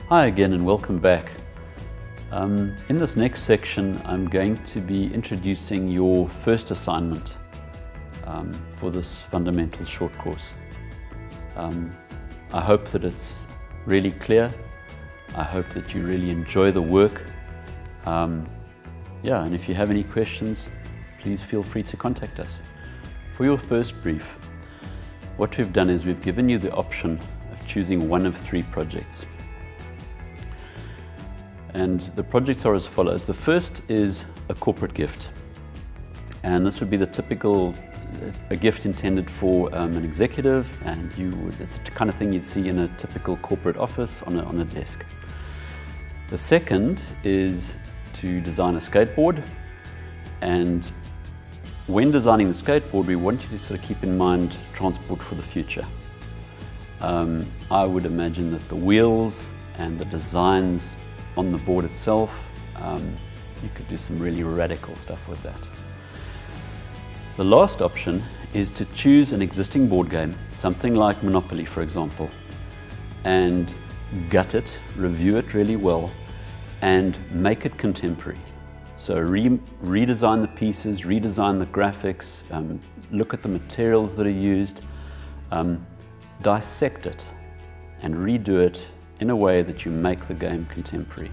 Hi again and welcome back. In this next section I'm going to be introducing your first assignment for this fundamental short course. I hope that it's really clear. I hope that you really enjoy the work. And if you have any questions, please feel free to contact us. For your first brief, what we've done is we've given you the option of choosing one of three projects. And the projects are as follows. The first is a corporate gift. And this would be the typical a gift intended for an executive, and it's the kind of thing you'd see in a typical corporate office on a desk. The second is to design a skateboard, and when designing the skateboard we want you to sort of keep in mind transport for the future. I would imagine that the wheels and the designs on the board itself, you could do some really radical stuff with that. The last option is to choose an existing board game, something like Monopoly for example, and gut it, review it really well, and make it contemporary. So redesign the pieces, redesign the graphics, look at the materials that are used, dissect it and redo it in a way that you make the game contemporary.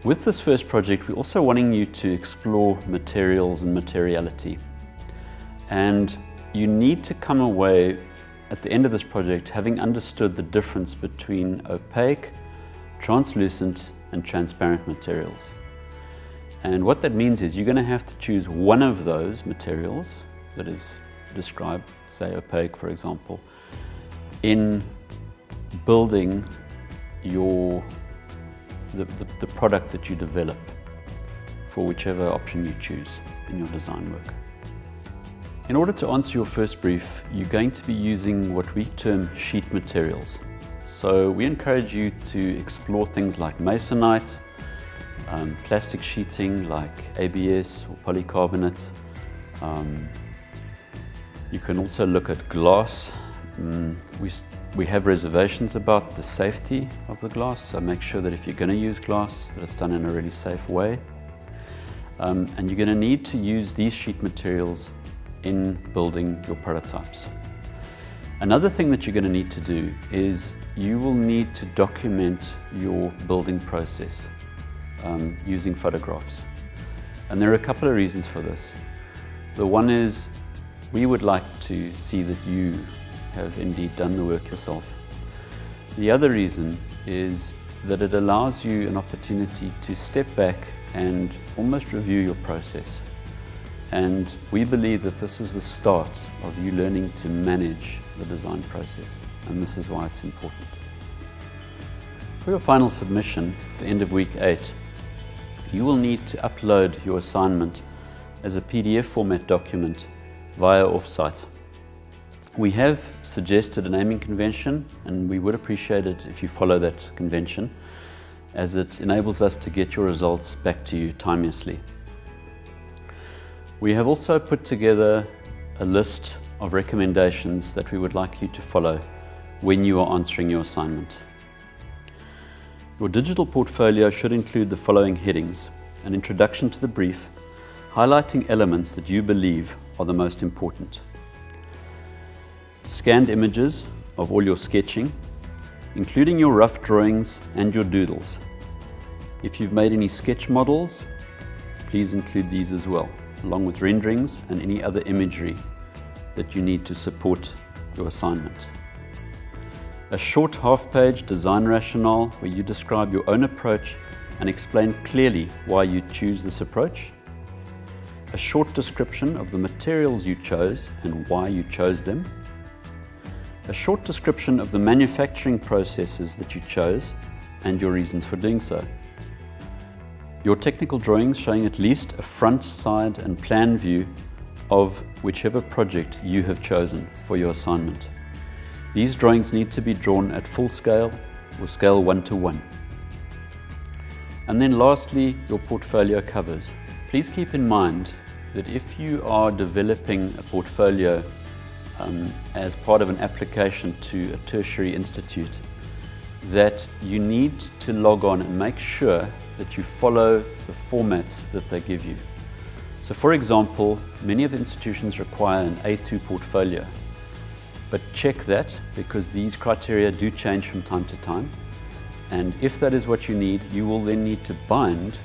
With this first project, we're also wanting you to explore materials and materiality. And you need to come away at the end of this project having understood the difference between opaque, translucent and transparent materials. And what that means is you're going to have to choose one of those materials that is described, say opaque for example, in building the product that you develop for whichever option you choose in your design work. In order to answer your first brief, you're going to be using what we term sheet materials. So we encourage you to explore things like masonite, plastic sheeting like ABS or polycarbonate. You can also look at glass. We have reservations about the safety of the glass, so make sure that if you're going to use glass, that it's done in a really safe way. And you're going to need to use these sheet materials in building your prototypes. Another thing that you're going to need to do is you will need to document your building process using photographs. And there are a couple of reasons for this. The one is we would like to see that you have indeed done the work yourself. The other reason is that it allows you an opportunity to step back and almost review your process. And we believe that this is the start of you learning to manage the design process, and this is why it's important. For your final submission, at the end of week 8, you will need to upload your assignment as a PDF format document via Offsite. We have suggested a naming convention, and we would appreciate it if you follow that convention, as it enables us to get your results back to you timeously. We have also put together a list of recommendations that we would like you to follow when you are answering your assignment. Your digital portfolio should include the following headings: an introduction to the brief, highlighting elements that you believe are the most important, scanned images of all your sketching, including your rough drawings and your doodles. If you've made any sketch models, please include these as well, along with renderings and any other imagery that you need to support your assignment. A short half-page design rationale where you describe your own approach and explain clearly why you choose this approach. A short description of the materials you chose and why you chose them. A short description of the manufacturing processes that you chose and your reasons for doing so. Your technical drawings showing at least a front, side and plan view of whichever project you have chosen for your assignment. These drawings need to be drawn at full scale or scale 1:1. And then lastly, your portfolio covers. Please keep in mind that if you are developing a portfolio as part of an application to a tertiary institute, that you need to log on and make sure that you follow the formats that they give you. So for example, many of the institutions require an A2 portfolio, but check that because these criteria do change from time to time. And if that is what you need, you will then need to bind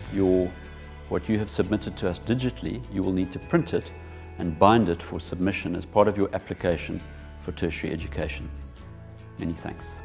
what you have submitted to us digitally. You will need to print it and bind it for submission as part of your application for tertiary education. Many thanks.